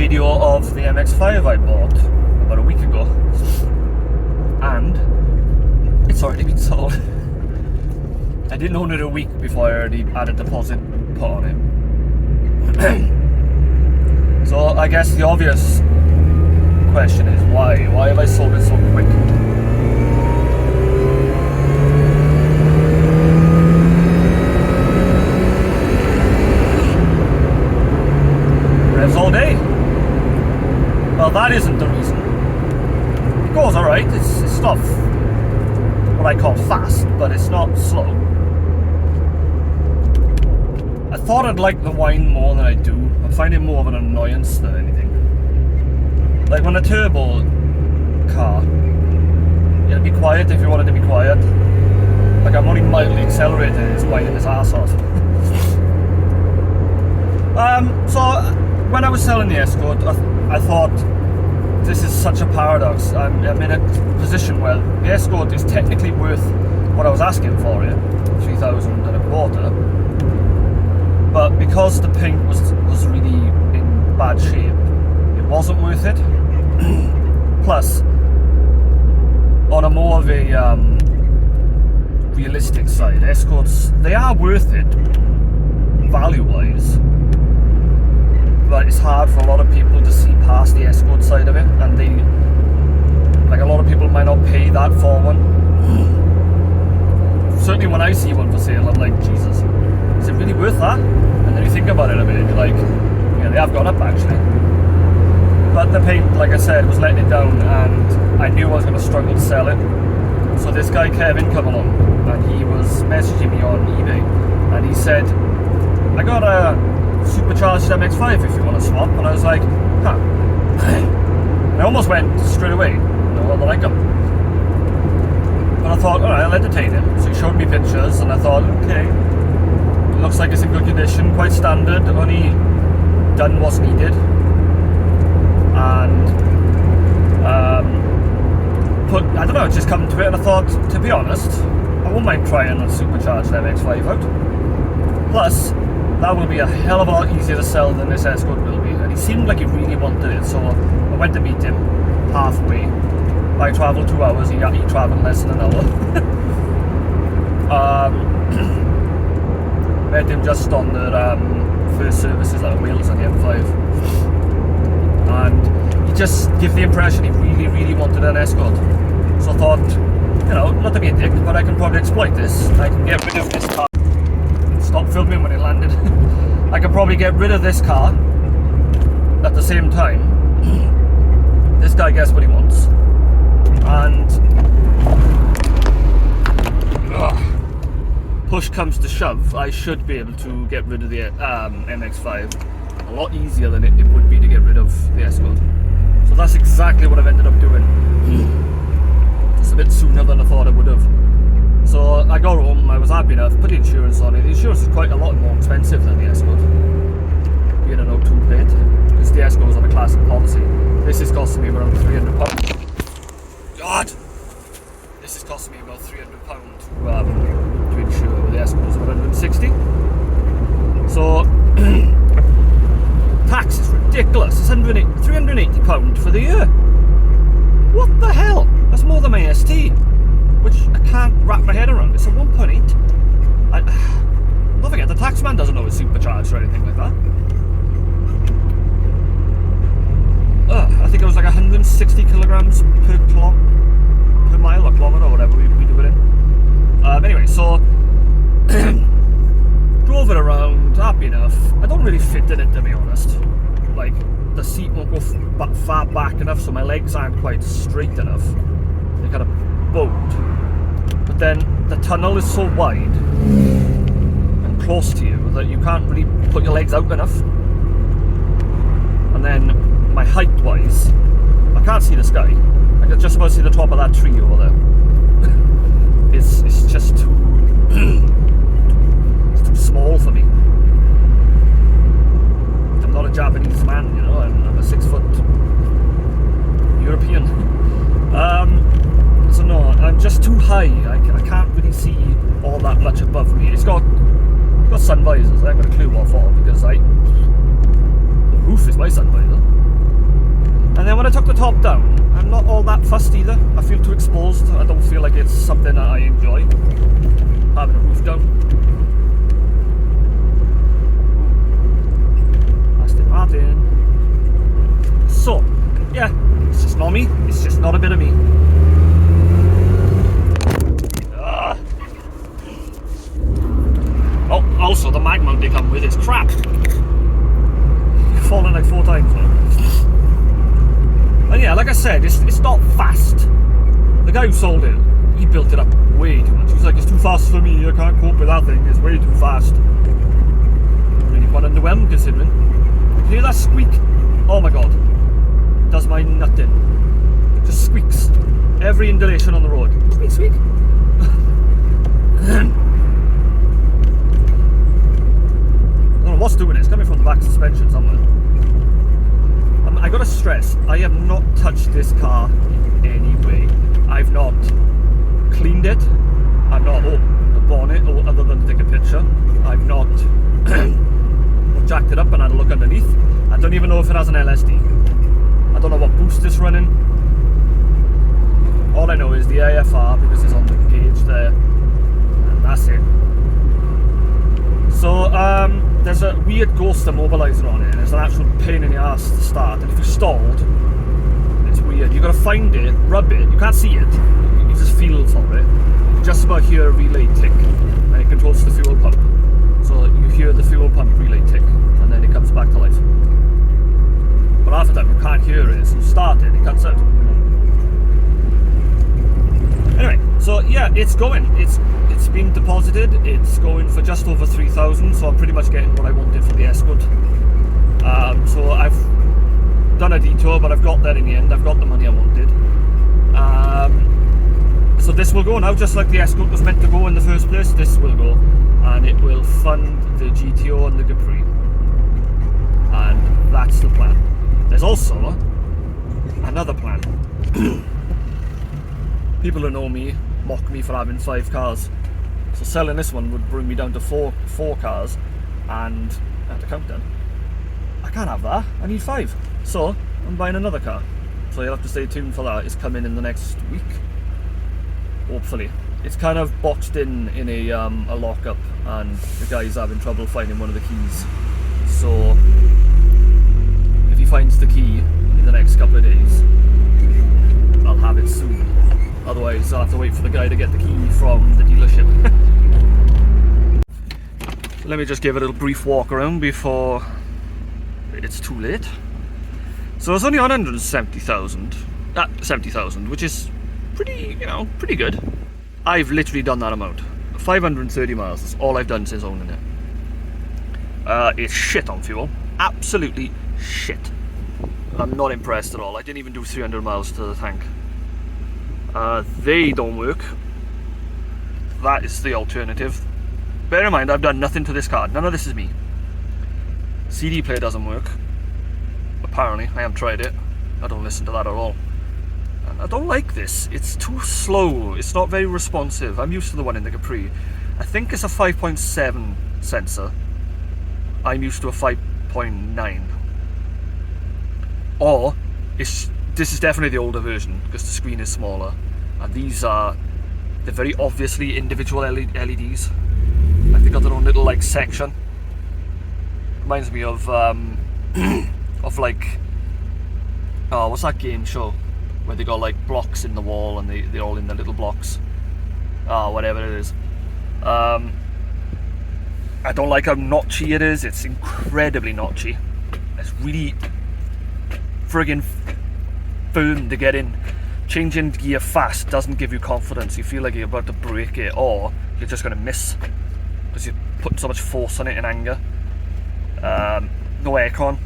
video of the MX5 I bought about a week ago, and it's already been sold. I didn't own it a week before I already had a deposit put on it. So I guess the obvious question is why? Why have I sold it so quick? Revs all day. Well, that isn't the reason. It goes alright, it's not what I call fast, but it's not slow. I thought I'd like the whine more than I do. I find it more of an annoyance than anything. Like when a turbo car, it'll be quiet if you want it to be quiet. Like I'm only mildly accelerated, it's whining its ass off. So when I was selling the Escort, I thought this is such a paradox. I'm in a position where the Escort is technically worth what I was asking for it, 3,000 and a quarter. But because the paint was really in bad shape, it wasn't worth it. Plus, on a more of a realistic side, Escorts, they are worth it value-wise, but it's hard for a lot of people to see past the Escort side of it, and they, like, a lot of people might not pay that for one. Certainly when I see one for sale, I'm like, Jesus, is it really worth that? And then you think about it a bit, and you're like, yeah, they have gone up actually. But the paint, like I said, was letting it down, and I knew I was going to struggle to sell it. So this guy Kevin come along, and he was messaging me on eBay, and he said, I got a Supercharged MX5 if you want to swap. And I was like, huh. And I almost went straight away, I like them. But I thought, alright, I'll entertain him. So he showed me pictures, and I thought, okay, it looks like it's in good condition, quite standard, only done what's needed. And I don't know, it just come to it, and I thought, to be honest, I won't mind trying a Supercharged MX5 out. Plus, that will be a hell of a lot easier to sell than this Escort will be. And he seemed like he really wanted it, so I went to meet him halfway. I travelled 2 hours, he travelled less than an hour. Met him just on the first services out of Wales on the M5. And he just gave the impression he really, really wanted an Escort. So I thought, you know, not to be a dick, but I can probably exploit this. I can get rid of this car. Stop filming when it landed. I can probably get rid of this car at the same time. This guy gets what he wants, and push comes to shove, I should be able to get rid of the MX5 a lot easier than it would be to get rid of the Escort. So that's exactly what I've ended up doing. Just a bit sooner than I thought I would have. So I got home, I was happy enough, put the insurance on it. The insurance is quite a lot more expensive than the Escort, being an 02 plate, because the Escort was on a classic policy. This is costing me around £300. God! This is costing me about £300 to insure, with the Escort was 160. So, tax is ridiculous, it's £380 for the year. What the hell? That's more than my ST. Which I can't wrap my head around. It's a 1.8. Don't forget, the taxman doesn't know it's supercharged or anything like that. I think it was like 160 kilograms per mile or kilometre or whatever we do it in. Anyway, so drove it around, happy enough. I don't really fit in it, to be honest. Like, the seat won't go far back enough, so my legs aren't quite straight enough. They kind of bowed. But then the tunnel is so wide and close to you that you can't really put your legs out enough. And then my height wise, I can't see the sky. I can just about see the top of that tree over there. It's just too it's too small for me. I'm not a Japanese man, you know, I'm a 6 foot European. So no, I'm just too high. I can't really see all that much above me. It's got sun visors. I haven't got a clue what for, because the roof is my sun visor. And then when I took the top down, I'm not all that fussed either. I feel too exposed. I don't feel like it's something that I enjoy. Having a roof down. Aston Martin. So, yeah, it's just not me. It's just not a bit of me. Oh, also the mag mount they come with is crap. You've fallen like 4 times now. And yeah, like I said, it's not fast. The guy who sold it, he built it up way too much. He was like, it's too fast for me, I can't cope with that thing, it's way too fast. Really quite underwhelmed considering. Hear that squeak? Oh my god. It does my nut in. It just squeaks. Every undulation on the road. Squeak, squeak. I don't know what's doing it, it's coming from the back suspension somewhere. I gotta stress, I have not touched this car in any way. I've not cleaned it, I've not opened the bonnet other than to take a picture. I've not jacked it up and had a look underneath. I don't even know if it has an LSD. I don't know what boost it's running. All I know is the AFR because it's on the gauge there, and that's it. So there's a weird ghost immobilizer on it, and it's an actual pain in the ass to start, and if you're stalled, it's weird. You gotta find it, rub it, you can't see it, you just feel for it. You just about hear a relay tick, and it controls the fuel pump. So you hear the fuel pump relay tick, and then it comes back to life. But half the time you can't hear it, so you start it, it cuts out. Anyway, so yeah, it's going. It's been deposited. It's going for just over 3,000. So I'm pretty much getting what I wanted for the Escort. So I've done a detour, but I've got there in the end. I've got the money I wanted. So this will go now, just like the Escort was meant to go in the first place. This will go, and it will fund the GTO and the Capri. And that's the plan. There's also another plan. People who know me mock me for having 5 cars. So selling this one would bring me down to four cars, and I have to count them. I can't have that, I need 5. So I'm buying another car. So you'll have to stay tuned for that. It's coming in the next week, hopefully. It's kind of boxed in a lockup, and the guy's having trouble finding one of the keys. So if he finds the key in the next couple of days, I'll have it soon. Otherwise, I'll have to wait for the guy to get the key from the dealership. So let me just give it a little brief walk around before it's too late. So it's only on 170,000, 70,000, which is pretty, pretty good. I've literally done that amount. 530 miles, that's all I've done since owning it. It's shit on fuel, absolutely shit. I'm not impressed at all. I didn't even do 300 miles to the tank. They don't work. That is the alternative. Bear in mind, I've done nothing to this car. None of this is me. CD player doesn't work. Apparently, I haven't tried it. I don't listen to that at all. And I don't like this. It's too slow. It's not very responsive. I'm used to the one in the Capri. I think it's a 5.7 sensor. I'm used to a 5.9. Or this is definitely the older version because the screen is smaller, and they're very obviously individual LEDs. Like they got their own little section. Reminds me of like, oh, what's that game show where they got blocks in the wall and they're all in the little blocks. Whatever it is. I don't like how notchy it is. It's incredibly notchy. It's really friggin' firm to get in. Changing gear fast doesn't give you confidence. You feel like you're about to break it, or you're just going to miss because you're putting so much force on it in anger. No aircon,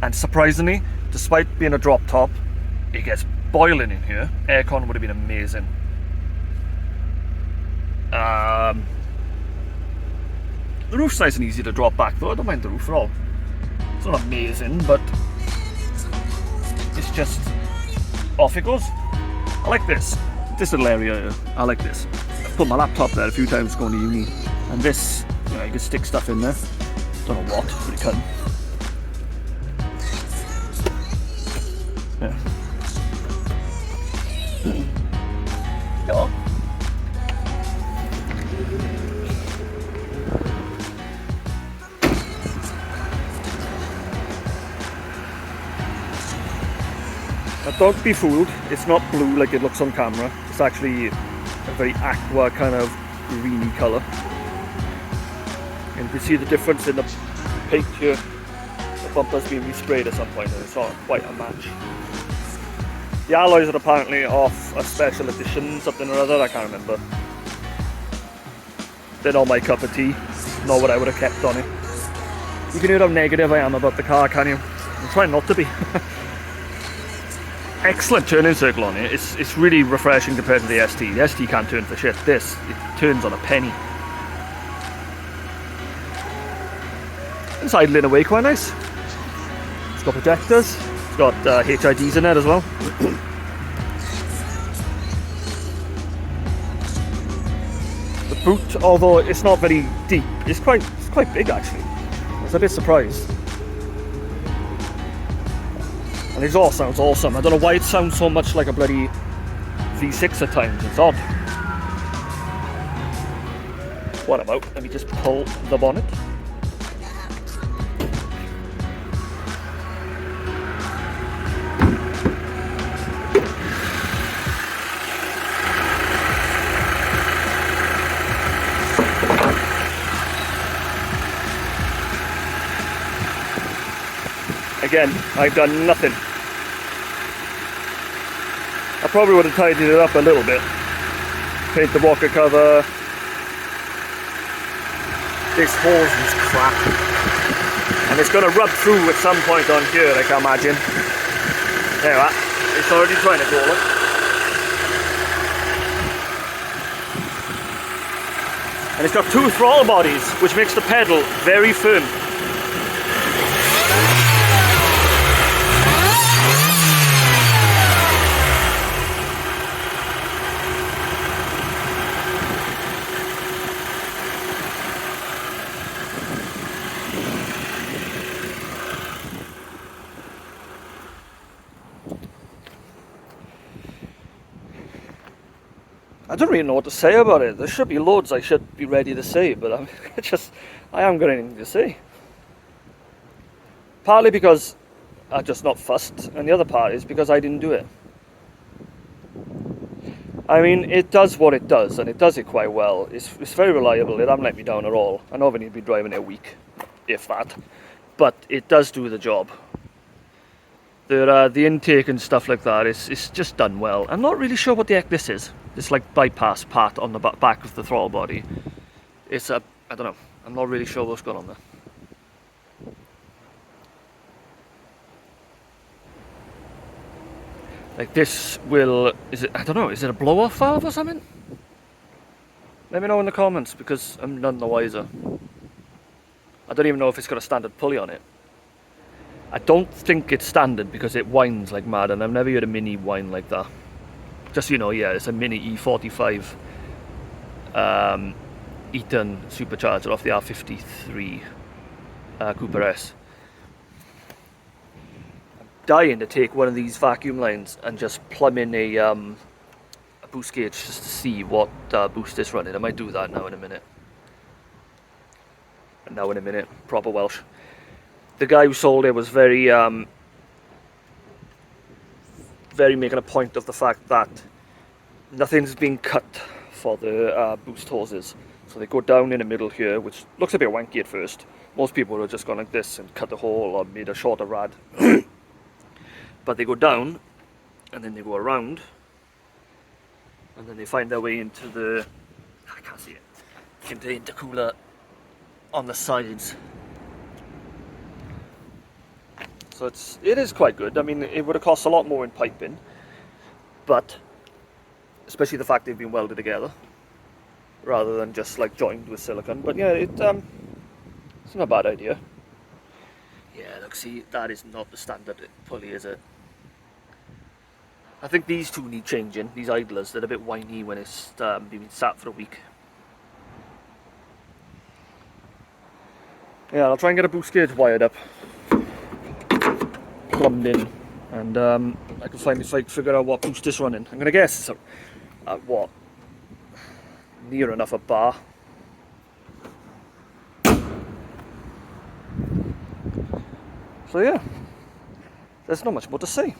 and surprisingly, despite being a drop top, it gets boiling in here. Aircon would have been amazing. The roof's nice and easy to drop back though. I don't mind the roof at all. It's not amazing, but it's just off it goes. I like this little area here. I like this. I've put my laptop there a few times going to uni, and this, you can stick stuff in there. Don't know what, but you can. Yeah. don't be fooled, it's not blue like it looks on camera. It's actually a very aqua kind of greeny colour. And you can see the difference in the paint here. The bumper's been resprayed at some point and it's not quite a match. The alloys are apparently off a special edition, something or other, I can't remember. They're not my cup of tea, not what I would have kept on it. You can hear how negative I am about the car, can you? I'm trying not to be. Excellent turning circle on it. It's really refreshing compared to the ST. The ST can't turn for shit. This, it turns on a penny. It's idling away quite nice. It's got projectors. It's got HIDs in there as well. The boot, although it's not very deep, it's quite big actually. I was a bit surprised. And the exhaust sounds awesome. I don't know why it sounds so much like a bloody V6 at times. It's odd. What about? Let me just pull the bonnet. Again, I've done nothing. I probably would have tidied it up a little bit. Paint the walker cover. This hose is crap. And it's going to rub through at some point on here, I can imagine. There we are. It's already trying to go. Look. And it's got two throttle bodies, which makes the pedal very firm. I don't really know what to say about it. There should be loads I should be ready to say, but I haven't got anything to say. Partly because I'm just not fussed, and the other part is because I didn't do it. I mean, it does what it does, and it does it quite well. It's very reliable. It hasn't let me down at all. I know I've only been driving it a week, if that, but it does do the job. The intake and stuff like that is just done well. I'm not really sure what the heck this is. This like bypass part on the back of the throttle body. It's a, I don't know. I'm not really sure what's going on there. Like this will, is it, I don't know, is it a blow off valve or something? Let me know in the comments because I'm none the wiser. I don't even know if it's got a standard pulley on it. I don't think it's standard because it whines like mad, and I've never heard a Mini whine like that. Just so you know, yeah, it's a Mini E45 Eaton supercharger off the R53 Cooper S. I'm dying to take one of these vacuum lines and just plumb in a boost gauge just to see what boost it's running. I might do that now in a minute. Now in a minute, proper Welsh. The guy who sold it was very making a point of the fact that nothing's been cut for the boost hoses. So they go down in the middle here, which looks a bit wanky at first. Most people would have just gone like this and cut the hole or made a shorter rad. But they go down and then they go around and then they find their way into the, I can't see it, into the intercooler on the sides. So it is quite good. I mean, it would have cost a lot more in piping, but especially the fact they've been welded together rather than just like joined with silicone. But yeah, it's not a bad idea. Yeah, look, see, that is not the standard pulley, is it? I think these two need changing. These idlers, they're a bit whiny when it's been sat for a week. Yeah, I'll try and get a boost gauge wired up, plumbed in, and I can finally figure out what boost it's running. I'm going to guess at what? Near enough a bar. So yeah, there's not much more to say.